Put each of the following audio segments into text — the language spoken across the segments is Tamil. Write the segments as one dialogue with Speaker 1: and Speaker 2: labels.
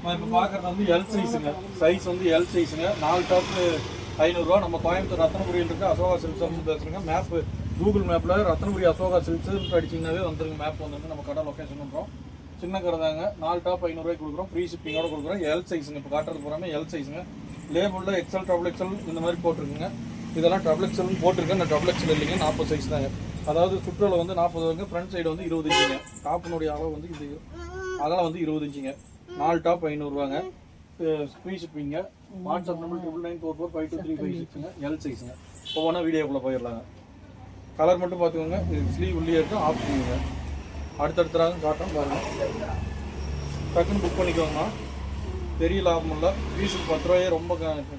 Speaker 1: நான் இப்போ பார்க்குறது வந்து எல் சைஸுங்க. சைஸ் வந்து எல் சைஸுங்க. 4 டாப்பு 500 ரூபா. நம்ம கோயம்புத்தூர் ரத்னபுரியில் இருக்க அசோகா சில்க்ஸ் வந்து பேசுகிறேங்க. மேப்பு கூகுள் மேப்பில் ரத்னபுரி அசோகா சில்க்ஸ் அடிச்சிங்கனாவே வந்துருங்க. மேப் வந்துருங்க. நம்ம கடை லொக்கேஷன் பண்ணுறோம். சின்ன கடை தாங்க. 4 டாப் 500 ரூபாய்க்கு கொடுக்குறோம். ஃப்ரீ ஷிப்பிங்கோட கொடுக்குறோம். எல் சைஸுங்க. இப்போ காட்டுறது பூராமே எல் சைஸுங்க. லேபிளில் எக்ஸல் டபுள் எக்ஸல் இந்த மாதிரி போட்டிருக்குங்க. இதெல்லாம் டபுள் எக்ஸல்னு போட்டிருக்கேன். நான் டபுள் எக்ஸல் இல்லைங்க, 40 சைஸ் தாங்க. அதாவது சுற்றுலா வந்து 40 வருங்க. ஃப்ரண்ட் சைடு வந்து 20 இன்ச்சுங்க. டாப்பினுடைய அளவு வந்து இது அதெல்லாம் வந்து 20 இன்ச்சுங்க. 4 டாப் 500 ரூபாங்க. ஃப்ரீ ஷிப்பிங்க. வாட்ஸ்அப் நம்பர் 9944523526ங்க. எல் சைஸுங்க. ஒவ்வொன்றா வீடியோக்குள்ளே போயிடலாங்க. கலர் மட்டும் பார்த்துக்கோங்க. இது ஸ்லீவ் உள்ளே இருக்கும், ஆஃப் ஸ்லீவுங்க. அடுத்தடுத்தராக காட்டும் பாருங்கள். டக்குன்னு புக் பண்ணிக்கோங்கண்ணா. பெரிய லாபம் இல்லை. பீஸுக்கு 10 ரூபாயே ரொம்ப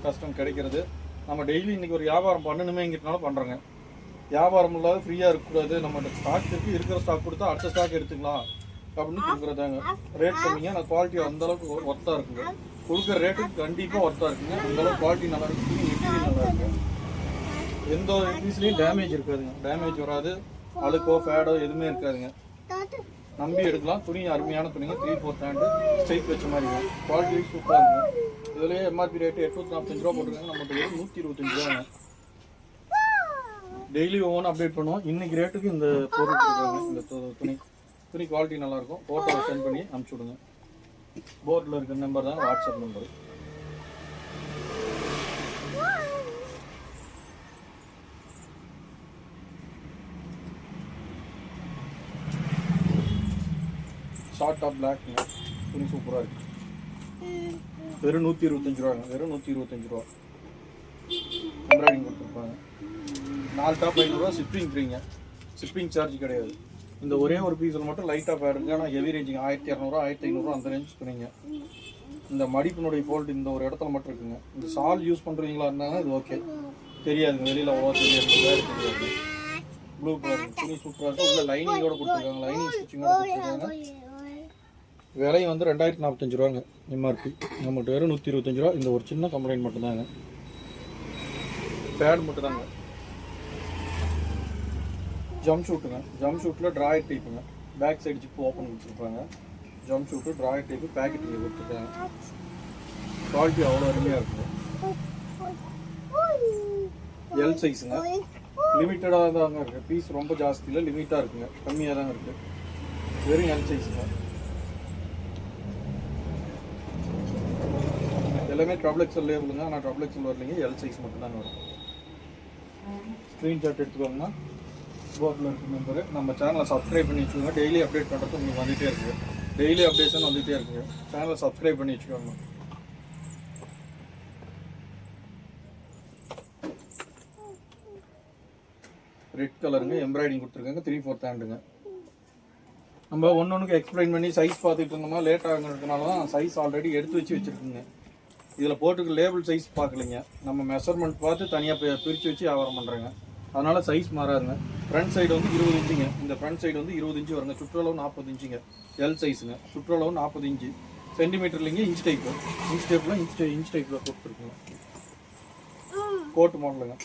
Speaker 1: கஷ்டம் கிடைக்கிறது. நம்ம டெய்லி இன்றைக்கி ஒரு வியாபாரம் பண்ணணுமேங்கிறதுனால பண்ணுறோங்க. வியாபாரம் இல்லாத ஃப்ரீயாக இருக்கக்கூடாது. நம்மகிட்ட ஸ்டாக் இருக்குது, இருக்கிற ஸ்டாக் கொடுத்தா அடுத்த ஸ்டாக் எடுத்துக்கலாம் அப்படின்னு கொடுக்குறதாங்க. ரேட் கம்மிங்க. நான் குவாலிட்டி அந்தளவுக்கு ஒர்த்தாக இருக்குங்க. கொடுக்குற ரேட்டுக்கு கண்டிப்பாக ஒர்த்தாக இருக்குங்க. அந்தளவுக்கு குவாலிட்டி நல்லா இருக்குது. மெட்டீரியல் நல்லா இருக்குது. எந்த ஒரு பீஸ்லேயும் டேமேஜ் இருக்காதுங்க. டேமேஜ் வராது. அழுக்கோ ஃபேடோ எதுவுமே இருக்காதுங்க. நம்பி எடுக்கலாம். துணி அருமையான துணிங்க. 3/4 ஹேண்டு ஸ்ட்ரைட் வச்ச மாதிரிங்க. குவாலிட்டி சூப்பராக இருக்குங்க. இதுலேயே எம்ஆர்பி ரேட்டு 845 ரூபா போட்டுருக்காங்க. நம்மகிட்ட 125 ரூபாங்க. டெய்லி ஒவ்வொன்றும் அப்டேட் பண்ணுவோம். இன்னைக்கு ரேட்டுக்கு இந்த பொருள் கொடுக்குறாங்க. இந்த துணி குவாலிட்டி நல்லாயிருக்கும். ஃபோட்டோவை சென்ட் பண்ணி அனுப்பிச்சி விடுங்க. போர்டில் இருக்கிற நம்பர் தான் வாட்ஸ்அப் நம்பர். ஷார்ட் டாப் பிளாக்ங்க. துணி சூப்பராக இருக்குது. வெறும் 125 ரூபாங்க. வெறும் 125 ரூபா. எம்ப்ராய்டிங் கொடுத்துருப்பாங்க. 4 டாப் 500 ரூபா. ஷிப்பிங் ஃப்ரீங்க. ஷிப்பிங் சார்ஜ் கிடையாது. இந்த ஒரே ஒரு பீஸில் மட்டும் லைட்டாக பேடுங்க. ஆனால் ஹெவி ரேஞ்சிங்க. 1200 1500 அந்த ரேஞ்ச் துணிங்க. இந்த மடிப்பினுடைய ஃபோல்டு இந்த ஒரு இடத்துல மட்டும் இருக்குங்க. இந்த ஷால் யூஸ் பண்ணுறீங்களா இருந்தாங்கன்னா இது ஓகே. தெரியாதுங்க. வெளியில் அவ்வளோ தெரியாது. ப்ளூ கலர் துணி சூப்பராக இருக்குது. உள்ள லைனிங்கோட கொடுத்துருக்காங்க. லைனிங் ஸ்டிச்சிங்கோட கொடுத்துருக்காங்க. விலையும் வந்து 2045 ரூபாங்க எம்ஆர்பி. நம்மகிட்ட வெறும் 125 ரூபா. இந்த ஒரு சின்ன கம்ப்ளைண்ட் மட்டும்தாங்க. பேட் மட்டும் தாங்க. ஜம்ப் ஷூட்டுங்க. ஜம்ப் ஷூட்டில் ட்ராயர் டைப்புங்க. பேக் சைடு ஜிப்பு ஓப்பன் கொடுத்துருப்பாங்க. ஜம்ப் ஷூட்டு ட்ராயர் டைப்பு பேக்கெட்டில் கொடுத்துருக்காங்க. குவாலிட்டி அவ்வளோ அருமையாக இருக்குங்க. எல் சைஸுங்க. லிமிட்டடாக தாங்க இருக்குது. பீஸ் ரொம்ப ஜாஸ்தி இல்லை, லிமிட்டாக இருக்குங்க. கம்மியாக தாங்க இருக்குது. வெறும் எல் சைஸுங்க. எல்லாமே ட்ரபிள் எக்ஸல் லேபிளுங்க. ஆனால் ட்ரபிள் எக்ஸல் வரலைங்க. எல் சைஸ் மட்டும்தாங்க வரும். ஸ்க்ரீன்ஷாட் எடுத்துக்கோங்க. போர்டில் இருக்க நம்பரு. நம்ம சேனலை சப்ஸ்கிரைப் பண்ணி வச்சுக்கோங்க. டெய்லி அப்டேட் பண்ணுறது உங்களுக்கு வந்துகிட்டே இருக்குது. டெய்லி அப்டேஷன் வந்துகிட்டே இருக்குங்க. சேனலை சப்ஸ்கிரைப் பண்ணி வச்சுக்கோங்க. ரெட் கலருங்க. எம்ப்ராய்டிங் கொடுத்துருக்காங்க. 3/4 ஹேண்டுங்க. நம்ம ஒன்றுக்கு எக்ஸ்பிளைன் பண்ணி சைஸ் பார்த்துட்டு இருந்தோம்னா லேட் ஆகுறதுனால தான் சைஸ் ஆல்ரெடி எடுத்து வச்சுருக்குங்க. இதில் போட்டுக்க லேபிள் சைஸ் பார்க்கலைங்க. நம்ம மெஷர்மெண்ட் பார்த்து தனியாக பிரித்து வச்சு வியாபாரம் பண்ணுறேங்க. அதனால் சைஸ் மாறாதுங்க. ஃப்ரண்ட் சைடு வந்து 20 இன்ச்சுங்க. இந்த ஃப்ரண்ட் சைடு வந்து 20 இன்ச்சு வருங்க. சுற்றளவு 40 இன்ச்சுங்க. எல் சைஸுங்க. சுற்றளவு 40 இன்ச்சு. சென்டிமீட்டர் இல்லைங்க, இன்ச் டைப்பு. இன்ச் டைப்பில் இன்ச் டைப்பில் கொடுத்துருக்குங்க. கோட்டு மாடலுங்க.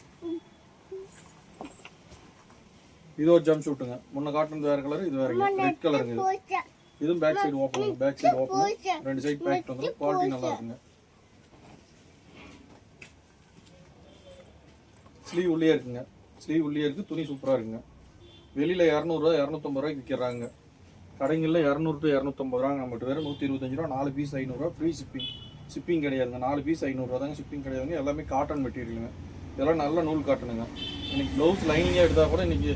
Speaker 1: இது ஒரு ஜம்ப் ஷூட்டுங்க. முன்ன காட்டுறது வேறு கலர், இது வேறுங்க. ரெட் கலருங்க. இதுவும் பேக் சைடு ஓப்பனுங்க. Back side open. 2 side back வந்து குவாலிட்டி நல்லா இருக்குங்க. ஸ்லீவ் உள்ளே இருக்குங்க. ஸ்லீவ் உள்ளே இருக்குது. துணி சூப்பராக இருக்குங்க. வெளியில் 200 ரூபா 250 ரூபாய்க்கு விற்கிறாங்க. கடைங்களில் 200 to 250 ரூபாங்க. நம்மகிட்ட வேறு 125 ரூபா. 4 பீஸ் 500 ரூபா. ஃப்ரீ ஷிப்பிங் கிடையாதுங்க. 4 பீஸ் 500 ரூபா தாங்க. ஷிப்பிங் கிடையாதுங்க. எல்லாமே காட்டன் மெட்டீரியலுங்க. இதெல்லாம் நல்ல நூல் காட்டணுங்க. இன்றைக்கி ப்ளவுஸ் லைனிங்காக எடுத்தால் கூட இன்றைக்கி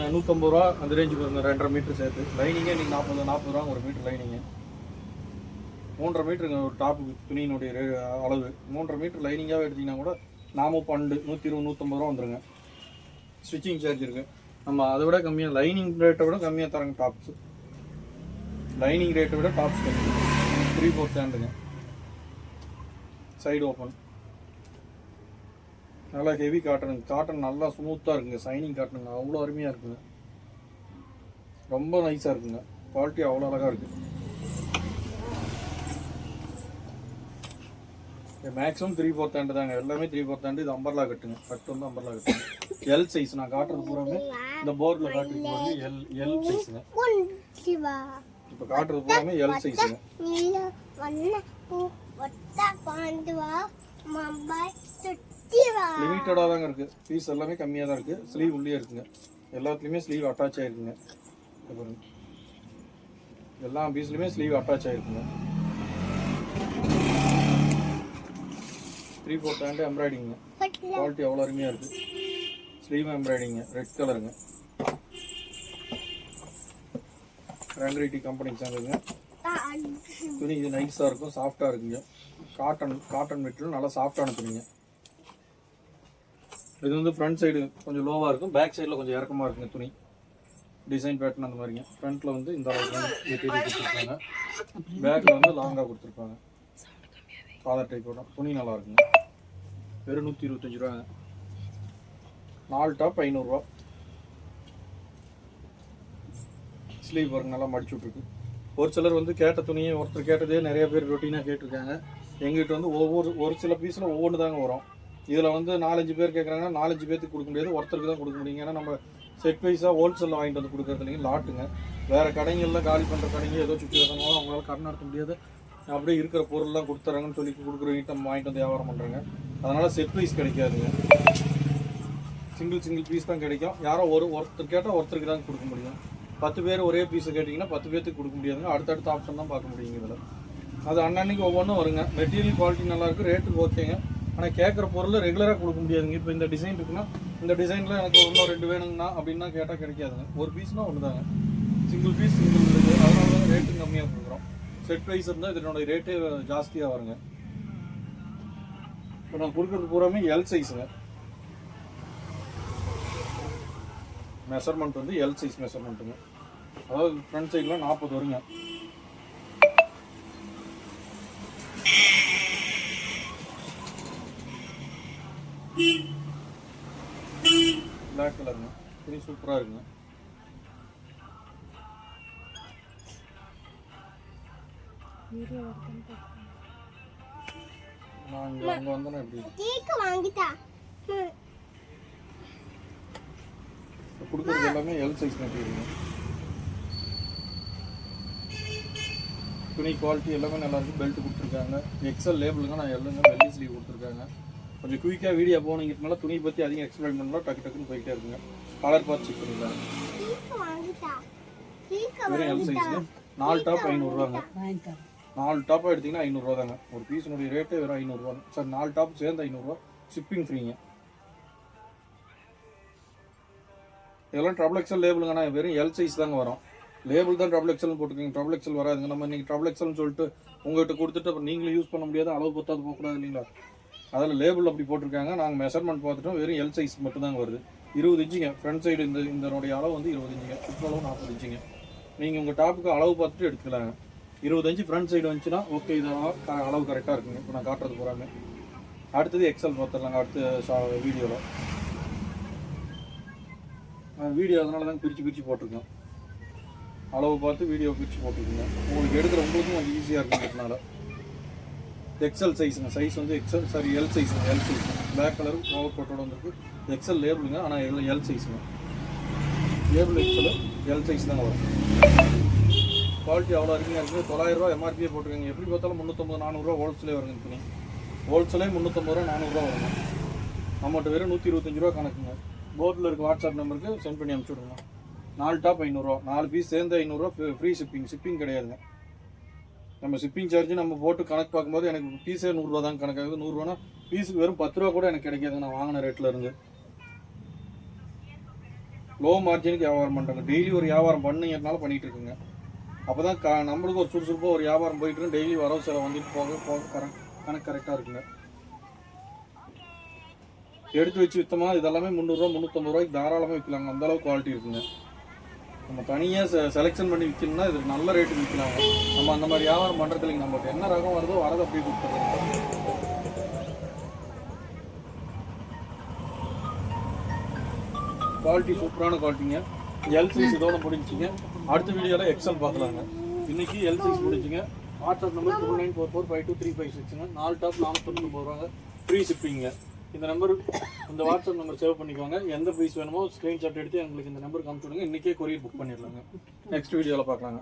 Speaker 1: 150 ரூபா அந்த ரேஞ்சுக்கு வருங்க. 2.5 மீட்டர் சேர்த்து லைனிங்கே இன்றைக்கி 40 ரூபா ஒரு மீட்டர் லைனிங்கு. 3.5 மீட்டருங்க ஒரு டாப்பு துணியினுடைய அளவு. 3.5 மீட்டர் லைனிங்காக எடுத்திங்கன்னா கூட நாமும் 120 150 ரூபா வந்துடுங்க. ஸ்டிச்சிங் சார்ஜ் இருக்குது. நம்ம அதை விட கம்மியாக லைனிங் ரேட்டை விட கம்மியாக தரங்க டாப்ஸு. லைனிங் ரேட்டை விட டாப்ஸ் கம்மி. 3/4 ஹேண்டுங்க. Side open. நல்லா ஹெவி காட்டனுங்க. காட்டன் நல்லா ஸ்மூத்தாக இருக்குங்க. சைனிங் காட்டனுங்க. அவ்வளோ அருமையாக இருக்குங்க. ரொம்ப நைஸாக இருக்குங்க. குவாலிட்டி அவ்வளோ அழகாக இருக்குது. மேக்ஸிமம் 3/4 ஹேண்டு தாங்க. எல்லாமே 3/4 ஹேண்டு. இது அம்பர்லா கட்டுங்க. கட்டு வந்து அம்பர்லா கட்டுங்க. L size. நான் காட்டுறது பூராமே இந்த போர்டில் காட்டுறது வந்து எல் சைஸுங்க. இப்போ காட்டுறது பூராமே எல் சைஸுங்க. லிமிட்டடாக தாங்க இருக்குது. பீஸ் எல்லாமே கம்மியாக தான் இருக்குது. ஸ்லீவ் உள்ளே இருக்குங்க. எல்லாத்துலேயுமே ஸ்லீவ் அட்டாச் ஆகிருக்குங்க. பாருங்க, எல்லா பீஸ்லையுமே ஸ்லீவ் அட்டாச் ஆகிருக்குங்க. 3/4 ஹேண்டு எம்ப்ராய்டிங்க. குவாலிட்டி அவ்வளோ அருமையாக இருக்குது. ஸ்லீவ் எம்ப்ராய்டிங்க, ரெட் கலருங்க. ரேங்கரிட்டி கம்பெனிக்கு சேர்ந்ததுங்க. துணி இது நைஸாக இருக்கும், சாஃப்டாக இருக்குங்க. காட்டன் மெட்டீரியல் நல்லா சாஃப்டான துணிங்க. இது வந்து ஃப்ரண்ட் சைடு கொஞ்சம் லோவாக இருக்கும், பேக் சைடில் கொஞ்சம் இறக்கமாக இருக்குங்க துணி. டிசைன் பேட்டர்ன் அந்த மாதிரிங்க. ஃப்ரண்ட்டில் வந்து இந்த அளவுக்கு கொடுத்துருப்பாங்க, பேக்கில் வந்து லாங்காக கொடுத்துருப்பாங்க. காலர் டைப்போட துணி நல்லா இருக்குங்க. வெறும் 125 ரூபாங்க. 4 டாப் 500 ரூபா. ஸ்லீவ் ஒர்க் நல்லா மடிச்சு விட்ருக்கு. ஒரு சிலர் வந்து கேட்ட துணியை ஒருத்தர் கேட்டதே நிறைய பேர் ரொட்டீனாக கேட்டிருக்காங்க. எங்கிட்ட வந்து ஒரு சில பீஸில் ஒவ்வொன்று தாங்க வரும். இதில் வந்து 4-5 பேர் கேட்குறாங்கன்னா 4-5 பேர்த்துக்கு கொடுக்க முடியாது, ஒருத்தருக்கு தான் கொடுக்க முடியுங்க. ஏன்னா நம்ம செட் வைஸாக ஹோல்சேலில் வாங்கிட்டு வந்து கொடுக்குறது இல்லைங்க, லாட்டுங்க. வேறு கடைங்களில் காலி பண்ணுற கடைங்க ஏதோ சுச்சுவேஷனாலும் அவங்களால கடன் நடத்த முடியாது, அப்படியே இருக்கிற பொருள்லாம் கொடுத்துறாங்கன்னு சொல்லி கொடுக்குற ஐட்டம் வாங்கிட்டு வந்து வியாபாரம் பண்ணுறாங்க. அதனால் செட் வைஸ் கிடைக்காதுங்க, சிங்கிள் பீஸ் தான் கிடைக்கும். யாரோ ஒருத்தர் கேட்டால் ஒருத்தருக்கு தான் கொடுக்க முடியும். 10 பேர் ஒரே பீஸை கேட்டிங்கன்னா 10 பேர்த்துக்கு கொடுக்க முடியாதுங்க. அடுத்தடுத்த ஆப்ஷன் தான் பார்க்க முடியுங்க இதில். அது அன்னன்னைக்கு ஒவ்வொன்றும் வருங்க. மெட்டீரியல் குவாலிட்டி நல்லாயிருக்கு, ரேட்டுக்கு ஓகேங்க. ஆனால் கேட்குற பொருள் ரெகுலராக கொடுக்க முடியாதுங்க. இப்போ இந்த டிசைன் இருக்குன்னா இந்த டிசைனில் எனக்கு இன்னும் 2 வேணுங்கண்ணா அப்படின்னா கேட்டால் கிடைக்காதுங்க. ஒரு பீஸ்னால் ஒன்று தாங்க, சிங்கிள் பீஸ் சிங்கிள் இருக்குது. அதனால தான் ரேட்டு கம்மியாக கொடுக்குறோம். செட் ப்ரைஸ் இருந்தால் இதனோட ரேட்டே ஜாஸ்தியாக வருங்க. இப்போ நான் கொடுக்குறது பூராமே எல் சைஸுங்க. மெஷர்மெண்ட் வந்து எல் சைஸ் மெஷர்மெண்ட்டுங்க. அதாவது ஃப்ரண்ட் சைடில் 40 வருங்க. பிளாக் கலருங்க, துணி சூப்பராக இருக்குங்க. நான் அங்கே வந்தேன்னா எப்படி கொடுக்குறது எல்லாமே எல் சைஸ் மெட்டீரியலுங்க. துணி குவாலிட்டி எல்லாமே நல்லாயிருக்கு. பெல்ட் கொடுத்துருக்காங்க, எக்ஸல் லேபிளுங்க. நான் எல்லுங்க வெள்ளி ஸ்லீவ் கொடுத்துருக்காங்க. கொஞ்சம் குயிக்காக வீடியோ போனீங்கனால துணியை பற்றி அதிகம் எக்ஸ்பிளைன் பண்ணலாம், டக்கு டக்குன்னு போயிட்டே இருக்குங்க. கலர் பார்த்து செக் பண்ணிக்கலாம். வெறும் எல் சைஸுங்க. 4 டாப் 500 ரூபாங்க. 4 டாப்பாக எடுத்திங்கன்னா 500 ரூபா தாங்க. ஒரு பீஸினுடைய ரேட்டே வெறும் 500 ரூபா சார். 4 டாப் சேர்ந்து 500 ரூபா, ஷிப்பிங் ஃப்ரீங்க. இதெல்லாம் ட்ரபிள் எக்ஸல் லேபிளுங்கண்ணா. வெறும் எல் சைஸ் தாங்க வரும். லேபிள் தான் ட்ரபிள் எக்ஸல்னு போட்டுருக்கீங்க, ட்ரபிள் எக்ஸல் வராதுங்க. நம்ம இன்றைக்கி ட்ரபிள் எக்ஸல்னு சொல்லிட்டு உங்கள்கிட்ட கொடுத்துட்டு அப்புறம் நீங்களும் யூஸ் பண்ண முடியாது, அளவு பத்தாது போகக்கூடாது இல்லைங்களா. அதில் லேபிள் அப்படி போட்டிருக்காங்க. நாங்கள் மெஷர்மெண்ட் பார்த்துட்டோம், வெறும் எல் சைஸ் மட்டும் தாங்க வருது. 20 இன்ச்சுங்க ஃப்ரண்ட் சைடு. இதனுடைய அளவு வந்து 20 இன்ச்சுங்க, சுற்றளவு 40 இன்ச்சுங்க. நீங்கள் உங்கள் டாப்புக்கு அளவு பார்த்துட்டு எடுத்துக்கலாங்க. 20 இன்ச்சு ஃப்ரண்ட் சைடு வந்துச்சுன்னா ஓகே, இதெல்லாம் அளவு கரெக்டாக இருக்குங்க. இப்போ நான் காட்டுறது போகிறாங்க. அடுத்தது எக்ஸல் பார்த்துடலாங்க அடுத்த வீடியோவில். வீடியோ அதனால தான் பிரித்து போட்டிருக்கோம். அளவு பார்த்து வீடியோ பிரித்து போட்டிருக்குங்க. உங்களுக்கு எடுக்கிற உங்களுக்கும் கொஞ்சம் ஈஸியாக இருக்குங்கிறதுனால. எக்ஸல் சைஸுங்க. சைஸ் வந்து எல் சைஸுங்க. L size black colour over கோட்டோட வந்துருக்கு. எக்ஸல் லேபிளுங்க, ஆனால் எல் சைஸுங்க. லேபிள் எக்ஸல் எல் சைஸ் தாங்க வரும். குவாலிட்டி அவ்வளோ இருக்குங்க. இருக்குது 900 ரூபா எம்ஆர்பியே போட்டிருக்காங்க. எப்படி பார்த்தாலும் 350-400 ரூபா ஹோல்சேலே வருங்க. துணி ஹோல்சேலே 350 ரூபா 400 ரூபா வருங்க. நம்மகிட்ட வெறும் 125 ரூபா கணக்குங்க. போர்டில் இருக்க வாட்ஸ்அப் நம்பருக்கு சென்ட் பண்ணி அனுப்பிச்சி விடுங்க. 4 டாப் 500 ரூபா, 4 பீஸ் சேர்ந்து 500 ரூபா ஃப்ரீ ஷிப்பிங் கிடையாதுங்க. நம்ம ஷிப்பிங் சார்ஜ் நம்ம போட்டு கணக்கு பார்க்கும்போது எனக்கு பீஸே 100 ரூபா தான் கணக்காகுது. 100 ரூபானா பீஸுக்கு வெறும் 10 ரூபா கூட எனக்கு கிடைக்காதுங்க. நான் வாங்கின ரேட்டில் இருந்து லோ மார்ஜினுக்கு வியாபாரம் பண்ணுறாங்க. டெய்லி ஒரு வியாபாரம் பண்ணுங்கிறதுனால பண்ணிகிட்டு இருக்குங்க. அப்போ தான் நம்மளுக்கு ஒரு சுறுசுறுப்பாக ஒரு வியாபாரம் போயிட்டு இருக்கு. டெய்லி வரவு செலவு வந்துட்டு போக கணக்கு கரெக்டாக இருக்குங்க. எடுத்து வச்சு விற்றோமா இதெல்லாமே 300 ரூபா 350 ரூபாய்க்கு தாராளமாக விற்கலாங்க. அந்தளவுக்கு குவாலிட்டி இருக்குங்க. நம்ம தனியாக செலெக்ஷன் பண்ணி விற்கணும்னா இது நல்ல ரேட்டுக்கு விற்கலாங்க. நம்ம அந்த மாதிரி வியாபாரம் பண்ணுறது இல்லைங்க. நம்மளுக்கு என்ன ரகம் வருதோ வரதை அப்படியே கொடுத்துருங்க. குவாலிட்டி சூப்பரான குவாலிட்டிங்க. எல் சைஸ் இதோட முடிஞ்சிங்க. அடுத்த வீடியோவில் எக்ஸல் பார்க்கலாங்க. இன்றைக்கி எல் சைஸ் முடிஞ்சுங்க. வாட்ஸ்அப் நம்பர் 9944523566ங்க. 4 டாப் 490 ரூபாங்க, ஃப்ரீ ஷிப்பிங்க. இந்த வாட்ஸ்அப் நம்பர் சேவ் பண்ணிக்கோங்க. எந்த ப்ரைஸ் வேணுமோ ஸ்க்ரீன்ஷாட் எடுத்து எங்களுக்கு இந்த நம்பருக்கு அனுப்பிச்சு விடுங்க. இன்றைக்கே கொரியர் புக் பண்ணிடலாங்க. நெக்ஸ்ட் வீடியோவில் பார்க்கலாங்க.